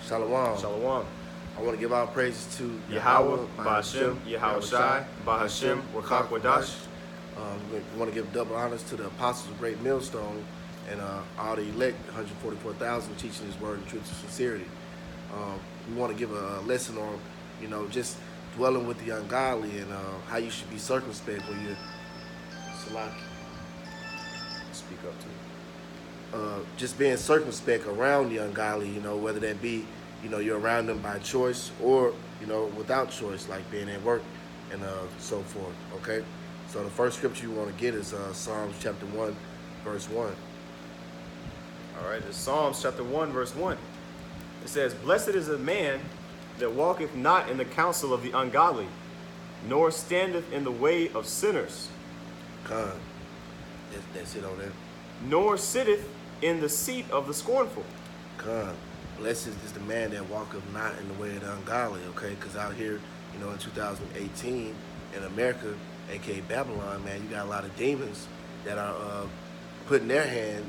Shalom. Shalom. I want to give our praises to Yahweh, Ba'Hashem, Yahweh Shai, Ba'Hashem, Wakak Wadash. We want to give double honors to the apostles of Great Millstone and all the elect, 144,000, teaching His word in truth and sincerity. We want to give a lesson on, just dwelling with the ungodly and how you should be circumspect when you're Salaki. Speak up to Just being circumspect around the ungodly, whether that be, you're around them by choice or, without choice, like being at work and so forth, okay? So the first scripture you want to get is Psalms chapter 1, verse 1. All right, it's Psalms chapter 1, verse 1. It says, "Blessed is the man that walketh not in the counsel of the ungodly, nor standeth in the way of sinners, Con. That's it on there. nor sitteth in the seat of the scornful." Con. Blessed is the man that walketh not in the way of the ungodly, okay? Because out here, in 2018 in America, aka Babylon, man, you got a lot of demons that are putting their hand,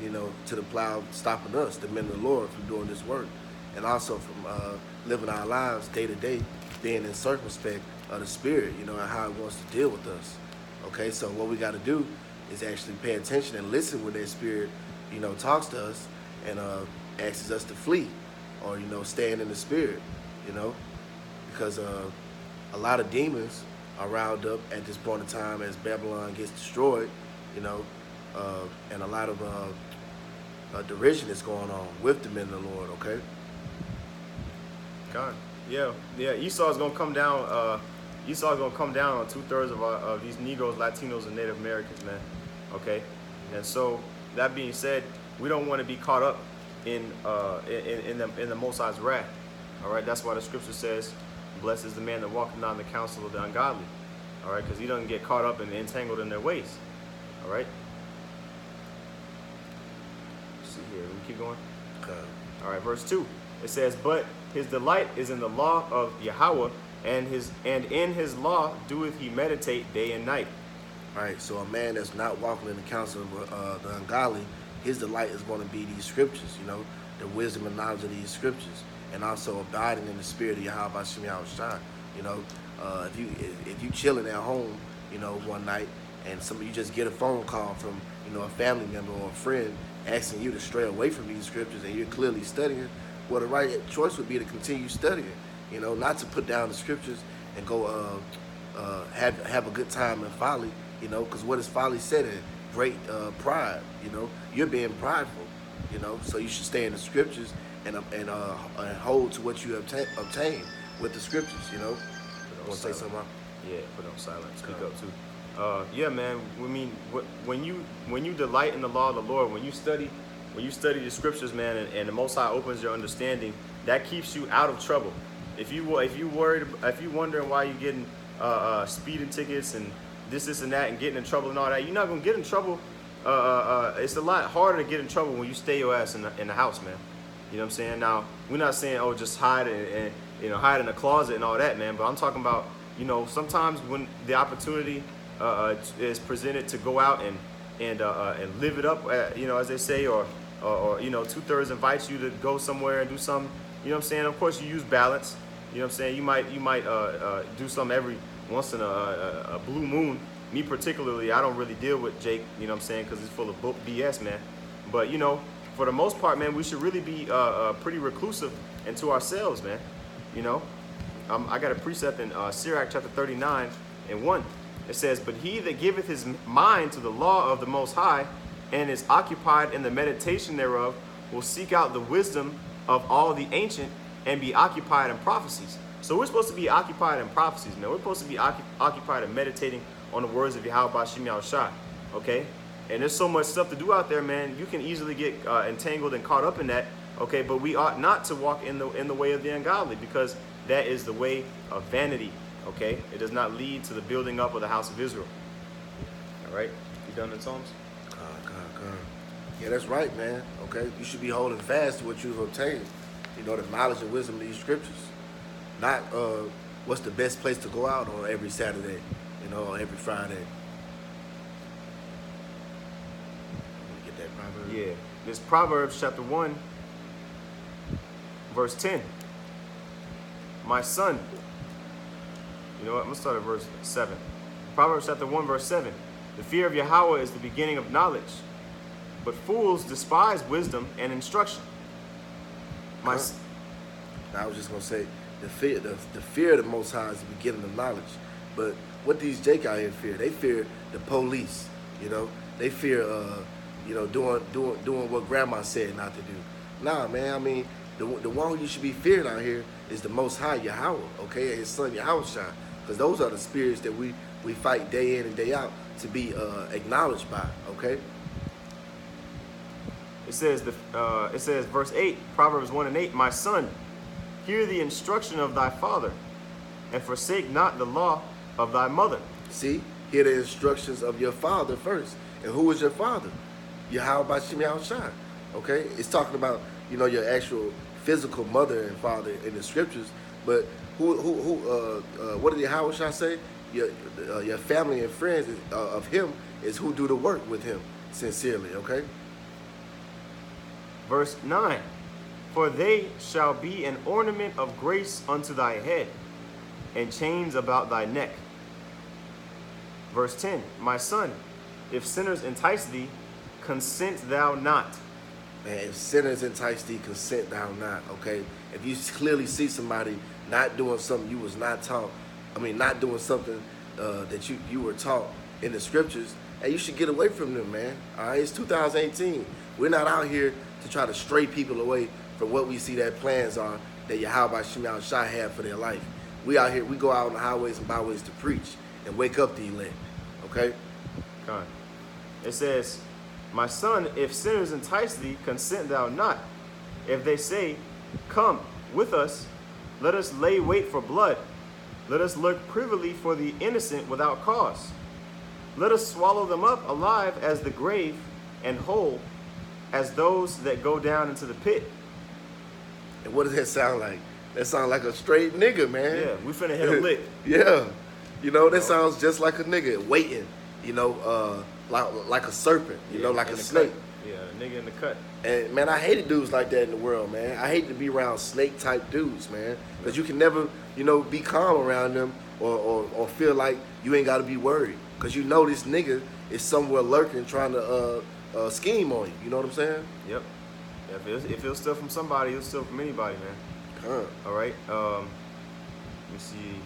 to the plow, stopping us, the men of the Lord, from doing this work. And also from living our lives day to day, being in circumspect of the spirit, and how it wants to deal with us. Okay, so what we got to do is actually pay attention and listen when that spirit, talks to us and asks us to flee or, stand in the spirit, because a lot of demons are riled up at this point in time as Babylon gets destroyed, and a lot of derision is going on with the men of the Lord, okay? God, yeah. Esau's gonna come down. Esau's gonna come down on 2/3 of these Negroes, Latinos, and Native Americans, man. Okay, and so that being said, we don't want to be caught up in the Most High's wrath. All right, that's why the scripture says, "Blessed is the man that walketh not in the counsel of the ungodly." All right, because he doesn't get caught up and entangled in their ways. All right. Let's see here. We keep going. Okay. All right, verse 2. It says, "But his delight is in the law of Yahweh, and in his law doeth he meditate day and night." All right, so a man that's not walking in the counsel of the ungodly, his delight is going to be these scriptures, the wisdom and knowledge of these scriptures, and also abiding in the spirit of Yahweh Ba'Hashem Yahweh Shai. If you chilling at home, one night, and you just get a phone call from, a family member or a friend asking you to stray away from these scriptures, and you're clearly studying, well, the right choice would be to continue studying, not to put down the scriptures and go have a good time in folly, because what is folly said in? Great pride, you're being prideful, so you should stay in the scriptures and hold to what you obtain with the scriptures, Want to say something? Yeah, put on silent. Speak up too. Yeah, man. I mean, when you delight in the law of the Lord, when you study the scriptures, man, and the Most High opens your understanding, that keeps you out of trouble. If you wondering why you're getting speeding tickets and this and that and getting in trouble and all that, you're not gonna get in trouble. It's a lot harder to get in trouble when you stay your ass in the house, man. You know what I'm saying? Now, we're not saying, oh, just hide and hide in the closet and all that, man. But I'm talking about, sometimes when the opportunity is presented to go out and live it up, as they say, or 2/3 invites you to go somewhere and do something. You know what I'm saying? Of course, you use balance. You know what I'm saying? You might do something every once in a blue moon. Me particularly, I don't really deal with Jake. You know what I'm saying? Because he's full of BS, man. But for the most part, man, we should really be pretty reclusive into ourselves, man. I got a precept in Sirach chapter 39 and 1. It says, "But he that giveth his mind to the law of the Most High, and is occupied in the meditation thereof, will seek out the wisdom of all the ancient, and be occupied in prophecies." So we're supposed to be occupied in prophecies, man. We're supposed to be occupied in meditating on the words of Yahweh Ba'Hashem Yahweh Shai, okay? And there's so much stuff to do out there, man. You can easily get entangled and caught up in that, okay? But we ought not to walk in the way of the ungodly, because that is the way of vanity, okay? It does not lead to the building up of the house of Israel. All right? You done in Psalms? Yeah, that's right, man. Okay, you should be holding fast to what you've obtained. The knowledge and wisdom of these scriptures. Not what's the best place to go out on every Saturday, or every Friday. Get that proverb. Yeah. This Proverbs chapter 1, verse 10. my son. You know what? I'm going to start at verse 7. Proverbs chapter 1, verse 7. The fear of Yahweh is the beginning of knowledge, but fools despise wisdom and instruction. I was just going to say, the fear of the Most High is the beginning of knowledge. But what these Jake out here fear? They fear the police, you know? They fear, doing what grandma said not to do. Nah, man, I mean, the one who you should be fearing out here is the Most High, Yahweh, okay? And his son, Yahweh. Because those are the spirits that we fight day in and day out to be acknowledged by, okay? It says, verse 8, Proverbs 1 and 8, my son, hear the instruction of thy father, and forsake not the law of thy mother. See, hear the instructions of your father first. And who is your father? Yahweh Bashim Yahushua. Okay? It's talking about, your actual physical mother and father in the scriptures. But what did Yahushua say? Your family and friends of him is who do the work with him sincerely, okay? Verse 9, for they shall be an ornament of grace unto thy head, and chains about thy neck. Verse 10, my son, if sinners entice thee, consent thou not. Man, if sinners entice thee, consent thou not, okay? If you clearly see somebody not doing something you was not taught, not doing something that you were taught in the scriptures, and you should get away from them, man. All right, it's 2018. We're not out here to try to stray people away from what we see that plans are that Yahweh Shema Shai have for their life. We out here, we go out on the highways and byways to preach and wake up the elect, okay? God. It says, my son, if sinners entice thee, consent thou not. If they say, come with us, let us lay wait for blood. Let us lurk privily for the innocent without cause. Let us swallow them up alive as the grave, and whole as those that go down into the pit. And what does that sound like? That sounds like a straight nigga, man. Yeah, we finna hit a lick. Yeah. That sounds just like a nigga waiting, like a serpent, like a snake. Cut. Yeah, a nigga in the cut. And, man, I hated dudes like that in the world, man. I hate to be around snake-type dudes, man. Because you can never, be calm around them or feel like you ain't got to be worried. Because this nigga is somewhere lurking trying to scheme on you. You know what I'm saying? Yep. If he'll steal from somebody, he'll steal from anybody, man. All right. Let me see.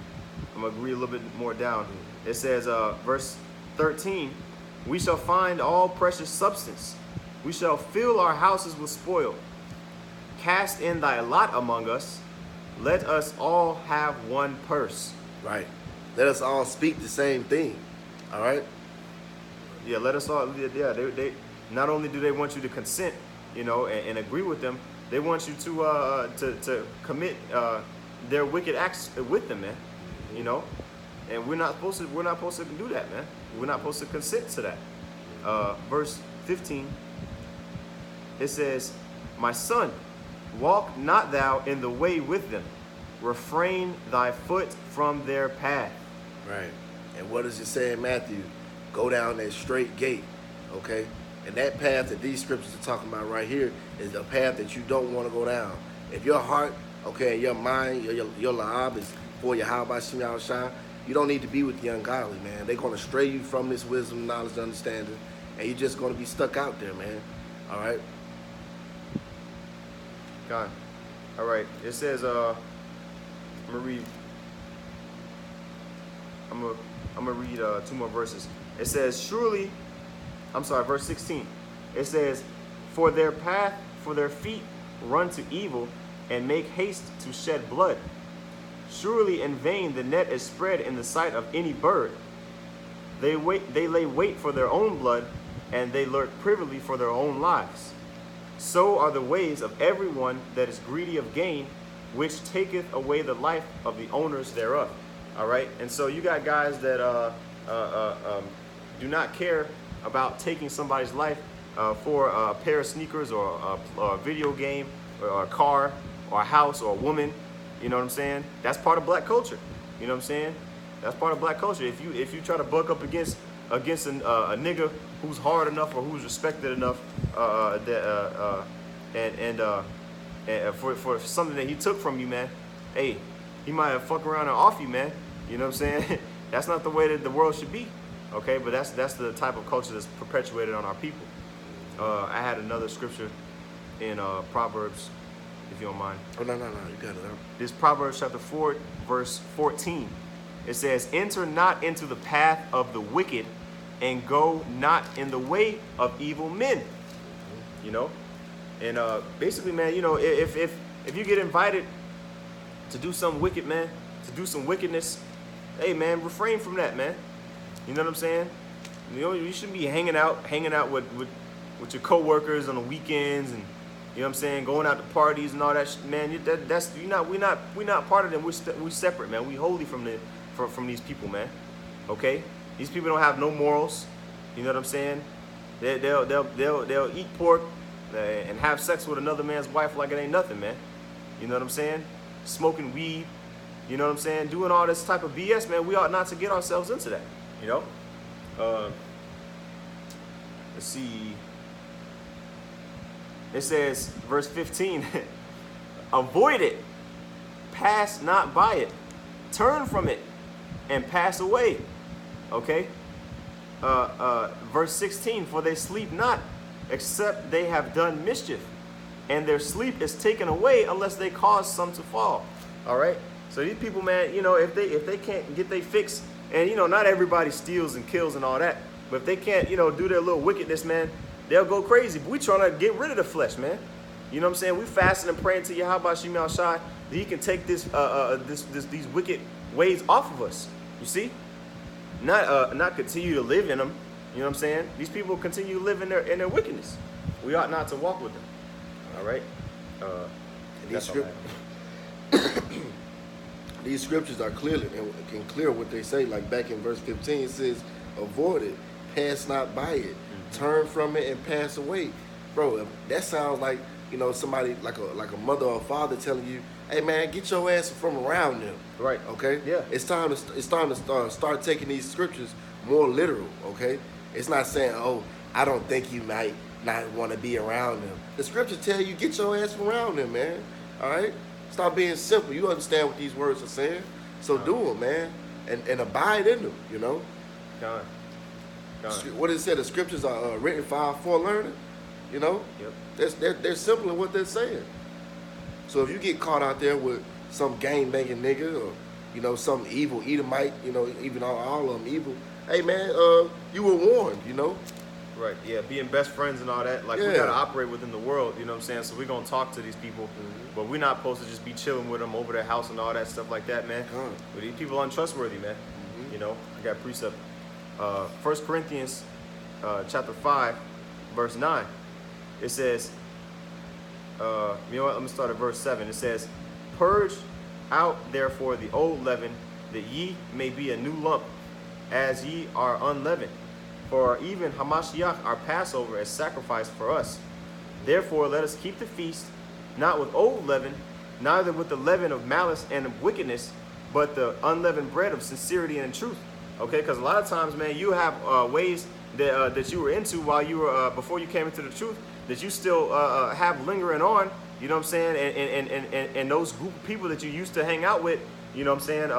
I'm going to read a little bit more down. It says, verse 13, we shall find all precious substance. We shall fill our houses with spoil. Cast in thy lot among us. Let us all have one purse. Right. Let us all speak the same thing. All right? Yeah, let us all, they not only do they want you to consent, and agree with them, they want you to commit their wicked acts with them, man. And we're not supposed to do that, man. We're not supposed to consent to that. Verse 15, it says, my son, walk not thou in the way with them. Refrain thy foot from their path. Right. And what does it say in Matthew? Go down that straight gate, okay? And that path that these scriptures are talking about right here is the path that you don't want to go down. If your heart, okay, your mind, your la'ab is for Yahweh Shema Shai, you don't need to be with the ungodly, man. They're going to stray you from this wisdom, knowledge, understanding, and you're just going to be stuck out there, man. All right? God. All right. It says, I'm going to read 2 more verses. It says, verse 16. It says, for their feet run to evil, and make haste to shed blood. Surely in vain the net is spread in the sight of any bird. They lay wait for their own blood, and they lurk privily for their own lives. So are the ways of everyone that is greedy of gain, which taketh away the life of the owners thereof. All right, and so you got guys that do not care about taking somebody's life for a pair of sneakers or a video game or a car or a house or a woman. You know what I'm saying? That's part of black culture. You know what I'm saying? That's part of black culture. If you try to buck up against a nigga who's hard enough or who's respected enough for something that he took from you, man, hey, he might have fuck around and off you, man. You know what I'm saying? That's not the way that the world should be. Okay, but that's the type of culture that's perpetuated on our people. I had another scripture in Proverbs, if you don't mind. Oh, no, you got it. This Proverbs chapter 4, verse 14. It says, enter not into the path of the wicked, and go not in the way of evil men. You know? And basically, man, you know, if you get invited to do some wicked, man, to do some wickedness, hey, man, refrain from that, man. You know what I'm saying? You know, you shouldn't be hanging out with your coworkers on the weekends, and you know what I'm saying, going out to parties and all that, man. We're not part of them. We're separate, man. We holy from these people, man. Okay? These people don't have no morals. You know what I'm saying? They'll eat pork and have sex with another man's wife like it ain't nothing, man. You know what I'm saying? Smoking weed. You know what I'm saying? Doing all this type of BS, man. We ought not to get ourselves into that. You know? Let's see. It says, verse 15, avoid it, pass not by it, turn from it, and pass away. Okay? Verse 16, for they sleep not, except they have done mischief, and their sleep is taken away unless they cause some to fall. All right? So these people, man, you know, if they can't get their fix, and, you know, not everybody steals and kills and all that, but if they can't, you know, do their little wickedness, man, they'll go crazy. But we trying to get rid of the flesh, man. You know what I'm saying? We fasting and praying to Yahweh Shem Shai that he can take these wicked ways off of us. You see? Not continue to live in them. You know what I'm saying? These people continue to live in their wickedness. We ought not to walk with them. All right? These scriptures are clearly and can clear what they say. Like back in verse 15, it says, avoid it, pass not by it, turn from it, and pass away. Bro, that sounds like, you know, somebody like a mother or father telling you, hey man, get your ass from around them. Right. Okay. Yeah. It's time to start taking these scriptures more literal. Okay. It's not saying, oh, I don't think you might not want to be around them. The scriptures tell you, get your ass from around them, man. All right. Stop being simple. You understand what these words are saying, so do them, man, and abide in them. You know. God. What it said, the scriptures are written for learning. You know. Yep. They're simple in what they're saying. So if you get caught out there with some gang-banging nigga or, you know, some evil Edomite, you know, even all of them evil, hey man, you were warned, you know. Right, yeah, being best friends and all that. Like, we got to operate within the world, you know what I'm saying? So we're going to talk to these people, but we're not supposed to just be chilling with them over their house and all that stuff like that, man. But these people are untrustworthy, man. You know, I got precept. 1 Corinthians chapter 5, verse 9. It says, you know what, let me start at verse 7. It says, purge out therefore the old leaven, that ye may be a new lump, as ye are unleavened. For even Hamashiach, our Passover, is sacrificed for us. Therefore, let us keep the feast, not with old leaven, neither with the leaven of malice and of wickedness, but the unleavened bread of sincerity and truth. Okay, because a lot of times, man, you have ways that you were into while you were before you came into the truth that you still have lingering on. You know what I'm saying? And those group of people that you used to hang out with, you know what I'm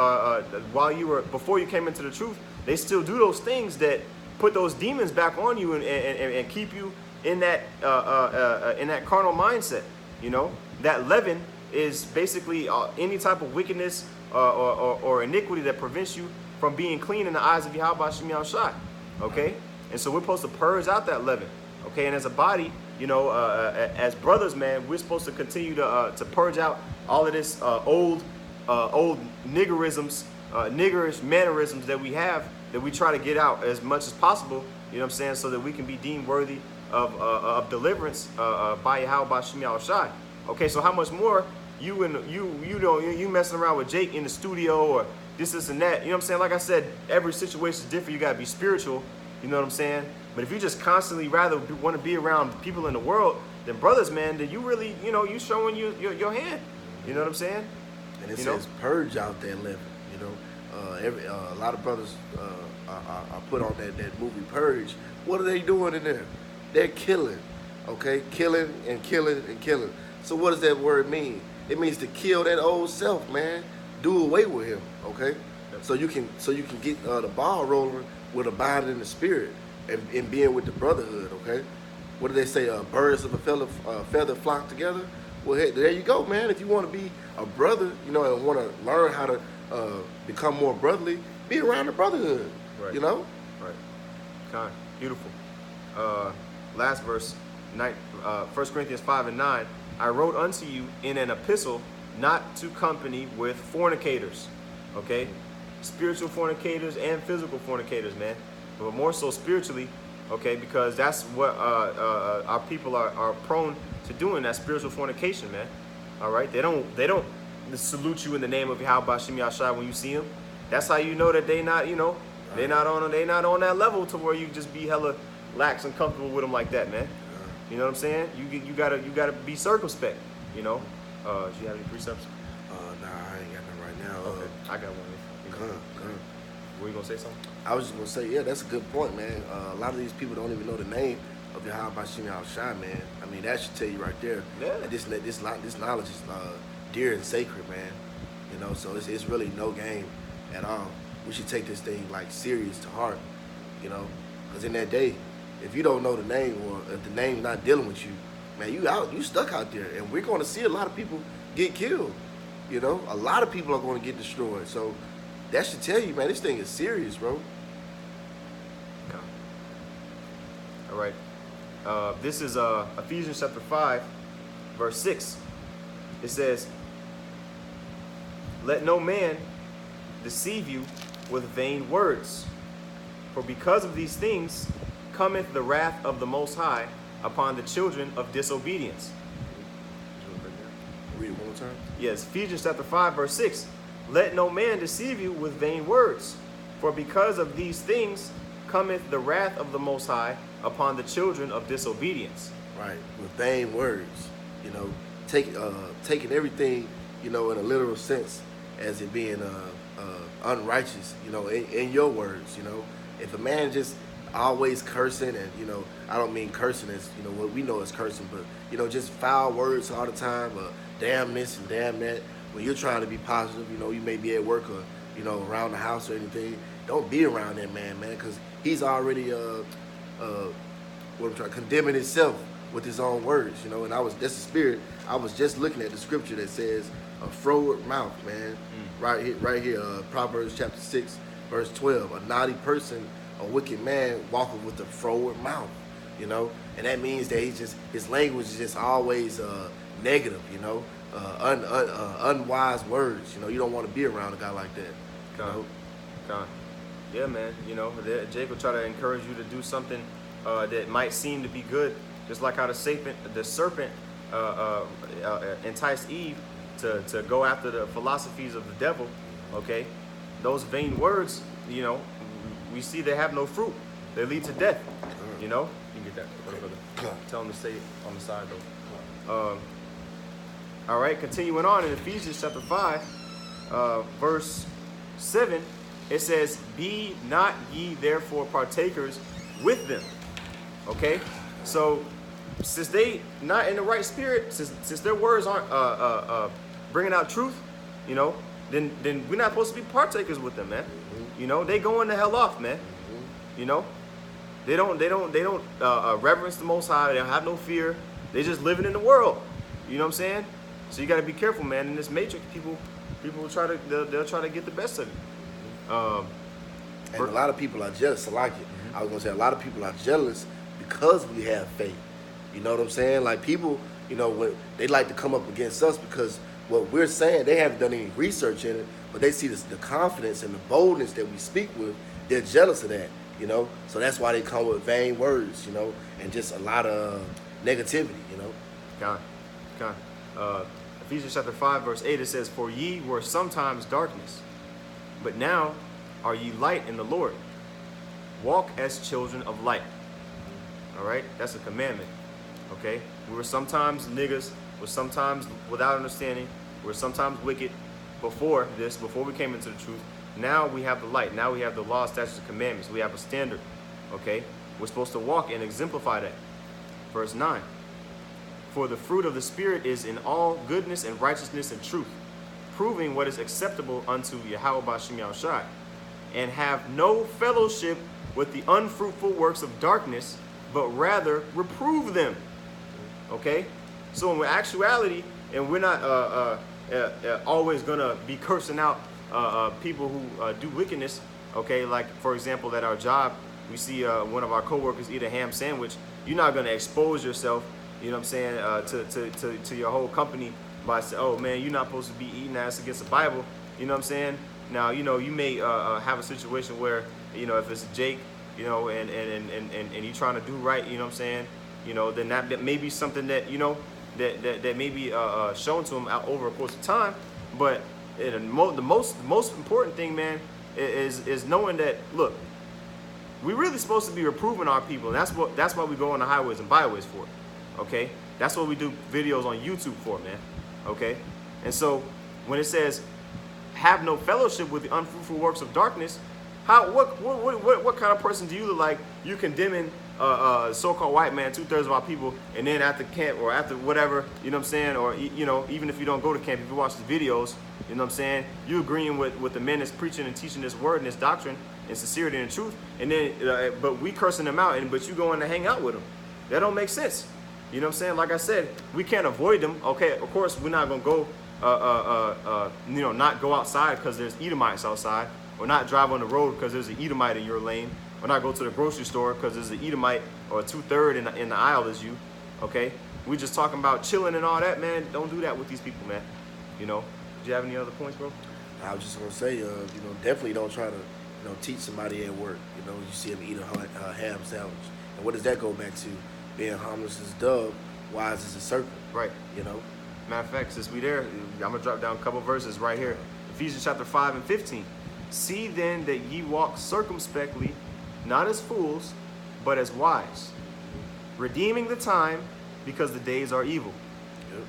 saying? Before you came into the truth, they still do those things that put those demons back on you and keep you in that carnal mindset. You know, that leaven is basically any type of wickedness or iniquity that prevents you from being clean in the eyes of Yahweh Shem Shai. Okay, and so we're supposed to purge out that leaven. Okay, and as a body, you know, as brothers, man, we're supposed to continue to purge out all of this old niggerisms, niggerish mannerisms that we have, that we try to get out as much as possible, you know what I'm saying, so that we can be deemed worthy of deliverance by Yahweh Shem Shai. Okay, so how much more you messing around with Jake in the studio or this and that, you know what I'm saying? Like I said, every situation is different. You got to be spiritual, you know what I'm saying? But if you just constantly rather want to be around people in the world than brothers, man, then you really, you know, you showing your hand. You know what I'm saying? And it says purge out that living, you know. A lot of brothers are put on that movie Purge. What are they doing in there? They're killing, okay? Killing and killing and killing. So what does that word mean? It means to kill that old self, man. do away with him. Okay, so you can get the ball rolling with abiding in the spirit and being with the brotherhood. Okay, what do they say? Birds of a feather flock together. Well, hey, there you go, man. If you want to be a brother, and want to learn how to become more brotherly, be around the brotherhood. Right. Right. Kind. Beautiful. Last verse, 1 Corinthians 5:9. I wrote unto you in an epistle not to company with fornicators. Okay? Spiritual fornicators and physical fornicators, man. But more so spiritually, okay? Because that's what our people are prone to doing, that spiritual fornication, man. All right? They don't salute you in the name of Yahweh Shem Yahshai when you see them. That's how you know that they not, they not on that level to where you just be hella lax and comfortable with them like that, man. You know what I'm saying? You gotta be circumspect. Do you have any precepts? Nah, I ain't got none right now. Okay, I got one. Were you gonna say something? I was just gonna say, yeah, that's a good point, man. A lot of these people don't even know the name of Yahweh Shem Yahshai, man. I mean, that should tell you right there. Yeah. That this knowledge is dear and sacred, man. So it's really no game at all. We should take this thing like serious to heart, because in that day, if you don't know the name, or if the name's not dealing with you, man, you stuck out there, and we're going to see a lot of people get killed. A lot of people are going to get destroyed. So that should tell you, man, this thing is serious, bro. Okay. All right. This is Ephesians chapter 5, verse 6. It says, let no man deceive you with vain words, for because of these things cometh the wrath of the Most High upon the children of disobedience. Read it one more time. Yes, Ephesians chapter 5, verse 6. Let no man deceive you with vain words, for because of these things cometh the wrath of the Most High upon the children of disobedience. Right, with vain words, taking everything, in a literal sense, as it being unrighteous, in your words, if a man just always cursing, and I don't mean cursing as what we know as cursing, but just foul words all the time, damn this and damn that. When you're trying to be positive, you may be at work or around the house or anything. Don't be around that man, because he's already condemning himself with his own words, and that's the spirit. I was just looking at the scripture that says a froward mouth, man. Right here, Proverbs chapter 6, verse 12. A naughty person, a wicked man, walketh with a froward mouth, and that means that his language is just always negative, unwise words. You don't want to be around a guy like that. Yeah, man. Jake will try to encourage you to do something that might seem to be good, just like how the serpent enticed Eve to go after the philosophies of the devil. Okay, those vain words, we see they have no fruit. They lead to death. You can get that. Tell them to stay on the side though. All right, continuing on in Ephesians chapter 5, verse 7, it says, be not ye therefore partakers with them. Okay, so since they not in the right spirit, since their words aren't bringing out truth, then we're not supposed to be partakers with them, man. They going the hell off, man. They don't reverence the Most High. They don't have no fear. They just living in the world. You know what I'm saying? So you got to be careful, man. In this matrix, people will they'll try to get the best of you. And a lot of people are jealous. I like it. I was gonna say a lot of people are jealous because we have faith. You know what I'm saying? Like people, when they like to come up against us because what we're saying, they haven't done any research in it, but they see the confidence and the boldness that we speak with. They're jealous of that. So that's why they come with vain words. And just a lot of negativity. Ephesians chapter 5, verse 8, it says, for ye were sometimes darkness, but now are ye light in the Lord. Walk as children of light. All right, that's a commandment. Okay, we were sometimes niggas, we're sometimes without understanding, we're sometimes wicked before we came into the truth. Now we have the light. Now we have the law, statutes, and commandments. We have a standard. Okay, we're supposed to walk and exemplify that. Verse 9. For the fruit of the Spirit is in all goodness and righteousness and truth. proving what is acceptable unto Yahweh B'Shem Yahushai, and have no fellowship with the unfruitful works of darkness, but rather reprove them. Okay? So in actuality, and we're not always gonna be cursing out people who do wickedness. Okay, like for example, at our job, we see one of our coworkers eat a ham sandwich. You're not gonna expose yourself, you know what I'm saying, to your whole company by saying, oh man, you're not supposed to be eating that. It's against the Bible. You know what I'm saying? Now, you know, you may have a situation where, you know, if it's Jake, you know, and you're trying to do right, you know what I'm saying, you know, then that may be something that, you know, that may be shown to him out over a course of time. But the most important thing, man, is knowing that, look, we're really supposed to be reproving our people. And that's why we go on the highways and byways for. Okay? That's what we do videos on YouTube for, man. Okay? And so when it says, have no fellowship with the unfruitful works of darkness, what kind of person do you look like? You condemning so-called white man, 2/3 of our people, and then after camp or after whatever, you know what I'm saying, or you know, even if you don't go to camp, if you watch the videos, you know what I'm saying, you agreeing with the men that's preaching and teaching this word and this doctrine and sincerity and truth, and then but we cursing them out, but you going to hang out with them. That don't make sense. You know what I'm saying? Like I said, we can't avoid them. Okay, of course we're not gonna go you know, not go outside because there's Edomites outside, or not drive on the road because there's an Edomite in your lane, or not go to the grocery store because there's an Edomite or a 2/3 in the aisle as you. Okay, we just talking about chilling and all that, man. Don't do that with these people, man. You know. Do you have any other points, bro? I was just gonna say, you know, definitely don't try to, you know, teach somebody at work. You know, you see them eat a ham sandwich, and what does that go back to? Being harmless as a dove, wise as a serpent. Right. You know. Matter of fact, since we there, I'm gonna drop down a couple verses right here. Ephesians chapter 5 and 15. See then that ye walk circumspectly, not as fools, but as wise, redeeming the time, because the days are evil. Yep.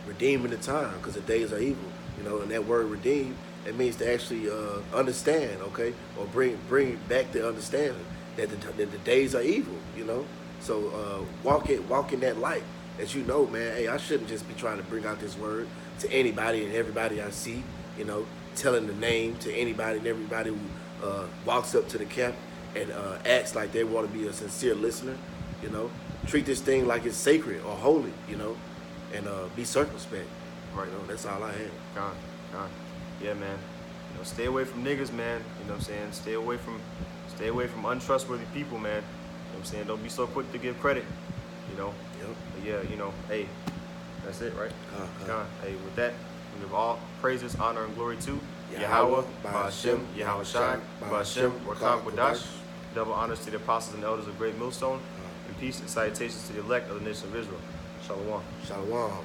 Redeeming the time, because the days are evil. You know, and that word redeem, it means to actually understand, okay, or bring back the understanding that the days are evil. You know, so walk in that light. That you know, man, hey, I shouldn't just be trying to bring out this word to anybody and everybody I see, you know, telling the name to anybody and everybody who walks up to the camp and acts like they want to be a sincere listener, you know. Treat this thing like it's sacred or holy, you know, and be circumspect. Right, you know, that's all I have. God. Yeah, man. You know, stay away from niggas, man. You know what I'm saying? Stay away from untrustworthy people, man. You know what I'm saying? Don't be so quick to give credit, you know. Yep. But yeah, you know, hey, that's it, right? Hey, with that, we give all praises, honor, and glory to Yahweh, Ba'Shem, Yahushai, Ba'Shem, Rakam Wadash. Double honors to the apostles and elders of Great Millstone, and peace and salutations to the elect of the nation of Israel. Shalom. Shalom.